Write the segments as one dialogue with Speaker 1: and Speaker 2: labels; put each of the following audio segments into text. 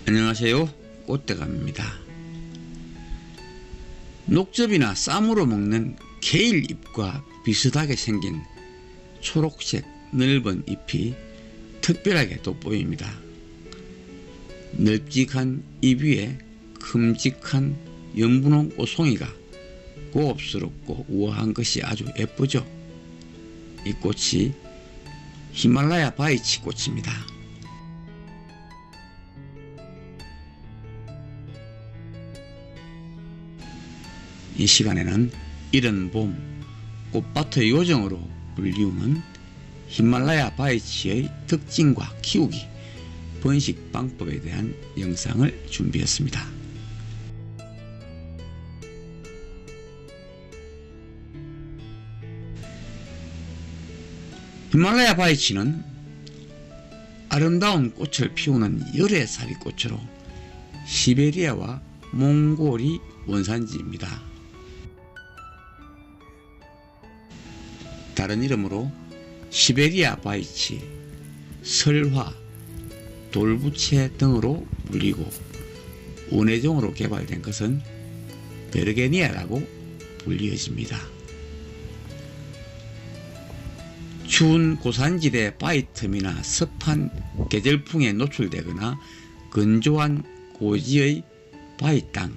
Speaker 1: 안녕하세요. 꽃대감입니다. 녹즙이나 쌈으로 먹는 게일잎과 비슷하게 생긴 초록색 넓은 잎이 특별하게 돋보입니다. 넓직한 잎 위에 큼직한 연분홍 꽃송이가 고급스럽고 우아한 것이 아주 예쁘죠. 이 꽃이 히말라야 바이치 꽃입니다. 이 시간에는 이른 봄 꽃밭의 요정으로 불리우는 히말라야 바이치의 특징과 키우기, 번식 방법에 대한 영상을 준비했습니다. 히말라야 바이치는 아름다운 꽃을 피우는 열애살이꽃으로 시베리아와 몽골이 원산지입니다. 다른 이름으로 시베리아 바이치, 설화, 돌부채 등으로 불리고 원예종으로 개발된 것은 베르게니아라고 불리어집니다. 추운 고산지대 바위틈이나 습한 계절풍에 노출되거나 건조한 고지의 바위땅,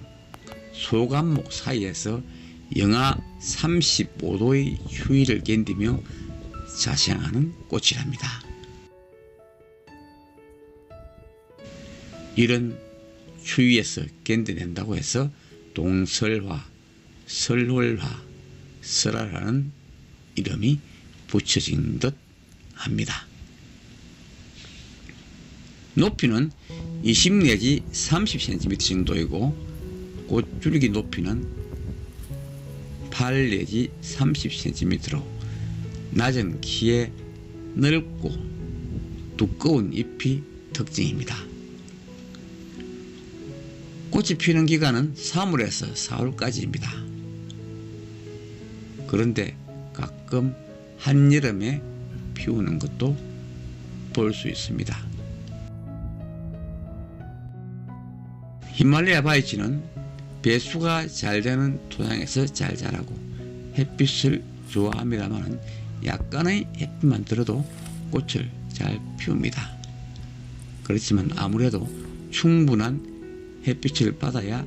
Speaker 1: 소감목 사이에서 영하 35도의 추위를 견디며 자생하는 꽃이랍니다. 이런 추위에서 견뎌낸다고 해서 동설화, 설월화, 설화라는 이름이 붙여진 듯 합니다. 높이는 20 내지 30cm 정도이고 꽃줄기 높이는 8 내지 30cm로 낮은 키에 넓고 두꺼운 잎이 특징입니다. 꽃이 피는 기간은 3월에서 4월까지입니다. 그런데 가끔 한여름에 피우는 것도 볼 수 있습니다. 히말라야 바이치는 배수가 잘 되는 토양에서 잘 자라고 햇빛을 좋아합니다만 약간의 햇빛만 들어도 꽃을 잘 피웁니다. 그렇지만 아무래도 충분한 햇빛을 받아야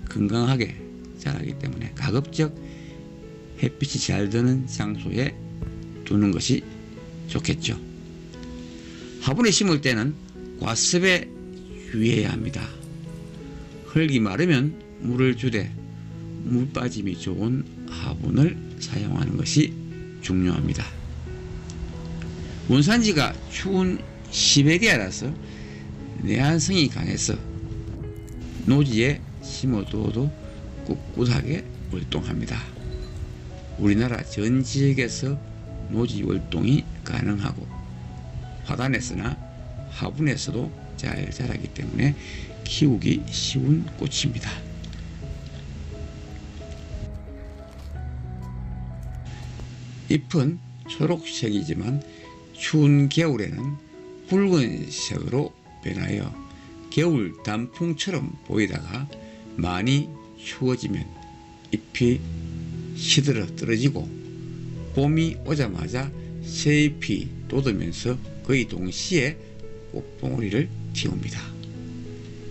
Speaker 1: 건강하게 자라기 때문에 가급적 햇빛이 잘 드는 장소에 두는 것이 좋겠죠. 화분에 심을 때는 과습에 유의해야 합니다. 흙이 마르면 물을 주되 물 빠짐이 좋은 화분을 사용하는 것이 중요합니다. 원산지가 추운 시베리아라서 내한성이 강해서 노지에 심어두어도 꿋꿋하게 월동합니다. 우리나라 전 지역에서 노지 월동이 가능하고 화단에서나 화분에서도 잘 자라기 때문에 키우기 쉬운 꽃입니다. 잎은 초록색이지만 추운 겨울에는 붉은색으로 변하여 겨울 단풍처럼 보이다가 많이 추워지면 잎이 시들어 떨어지고 봄이 오자마자 새 잎이 돋으면서 거의 동시에 꽃봉오리를 틔웁니다.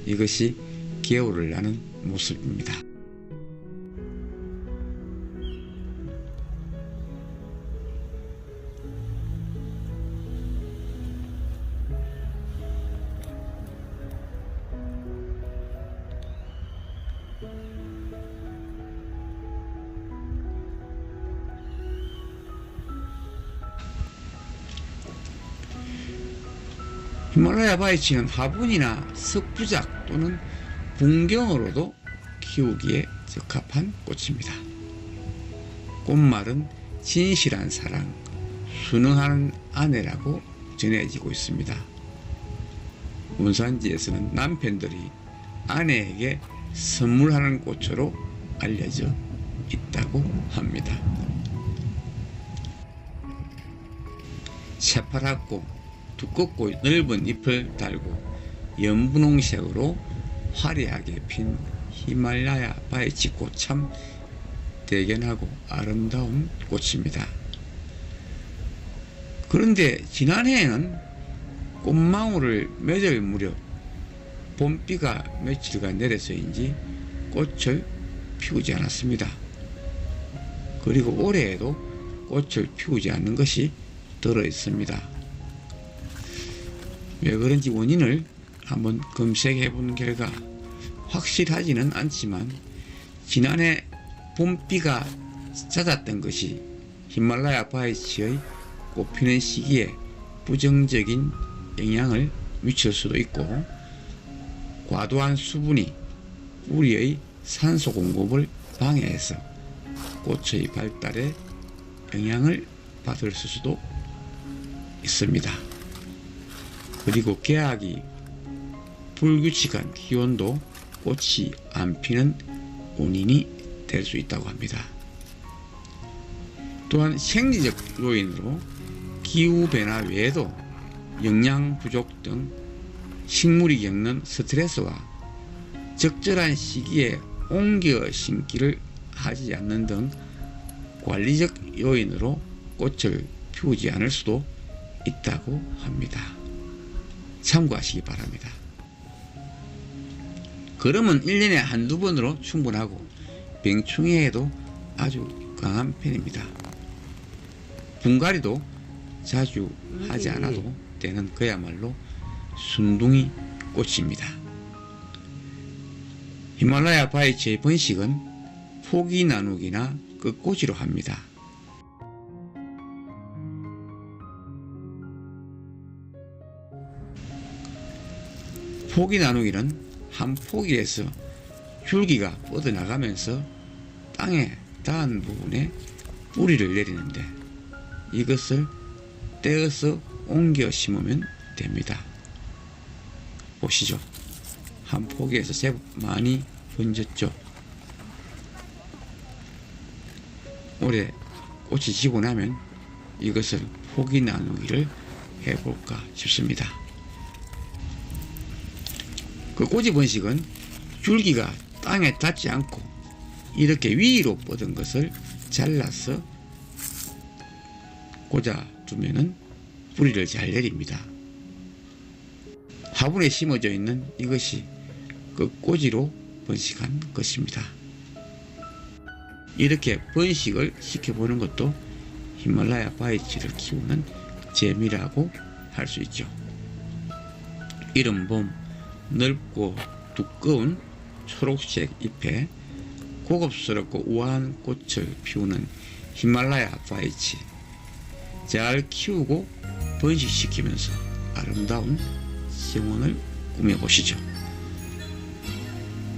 Speaker 1: 이것이 겨울을 나는 모습입니다. 히말라야 바이치는 화분이나 석부작 또는 분경으로도 키우기에 적합한 꽃입니다. 꽃말은 진실한 사랑, 순응하는 아내라고 전해지고 있습니다. 원산지에서는 남편들이 아내에게 선물하는 꽃으로 알려져 있다고 합니다. 새파랗고 두껍고 넓은 잎을 달고 연분홍색으로 화려하게 핀 히말라야 바이치꽃 참 대견하고 아름다운 꽃입니다. 그런데 지난해에는 꽃망울을 맺을 무렵 봄비가 며칠간 내려서인지 꽃을 피우지 않았습니다. 그리고 올해에도 꽃을 피우지 않는 것이 들어 있습니다. 왜 그런지 원인을 한번 검색해 본 결과 확실하지는 않지만 지난해 봄비가 잦았던 것이 히말라야 바이치의 꽃피는 시기에 부정적인 영향을 미칠 수도 있고, 과도한 수분이 뿌리의 산소 공급을 방해해서 꽃의 발달에 영향을 받을 수도 있습니다. 그리고 개학이 불규칙한 기온도 꽃이 안 피는 원인이 될 수 있다고 합니다. 또한 생리적 요인으로 기후변화 외에도 영양 부족 등 식물이 겪는 스트레스와 적절한 시기에 옮겨 심기를 하지 않는 등 관리적 요인으로 꽃을 피우지 않을 수도 있다고 합니다. 참고하시기 바랍니다. 그러면 1년에 한두 번으로 충분하고 병충해에도 아주 강한 편입니다. 분갈이도 자주 하지 않아도 되는 그야말로 순둥이 꽃입니다. 히말라야 바이치의 번식은 포기 나누기나 끝꽂이로 합니다. 포기 나누기는 한 포기에서 줄기가 뻗어나가면서 땅에 닿은 부분에 뿌리를 내리는데 이것을 떼어서 옮겨 심으면 됩니다. 보시죠. 한 포기에서 제법 많이 번졌죠. 올해 꽃이 지고 나면 이것을 포기 나누기를 해볼까 싶습니다. 그 꼬지 번식은 줄기가 땅에 닿지 않고 이렇게 위로 뻗은 것을 잘라서 꽂아두면은 뿌리를 잘 내립니다. 화분에 심어져 있는 이것이 그 꼬지로 번식한 것입니다. 이렇게 번식을 시켜보는 것도 히말라야 바이치를 키우는 재미라고 할 수 있죠. 이른 봄 넓고 두꺼운 초록색 잎에 고급스럽고 우아한 꽃을 피우는 히말라야 바이치, 잘 키우고 번식시키면서 아름다운 정원을 꾸며보시죠.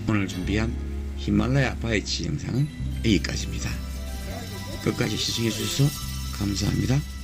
Speaker 1: 오늘 준비한 히말라야 바이치 영상은 여기까지입니다. 끝까지 시청해 주셔서 감사합니다.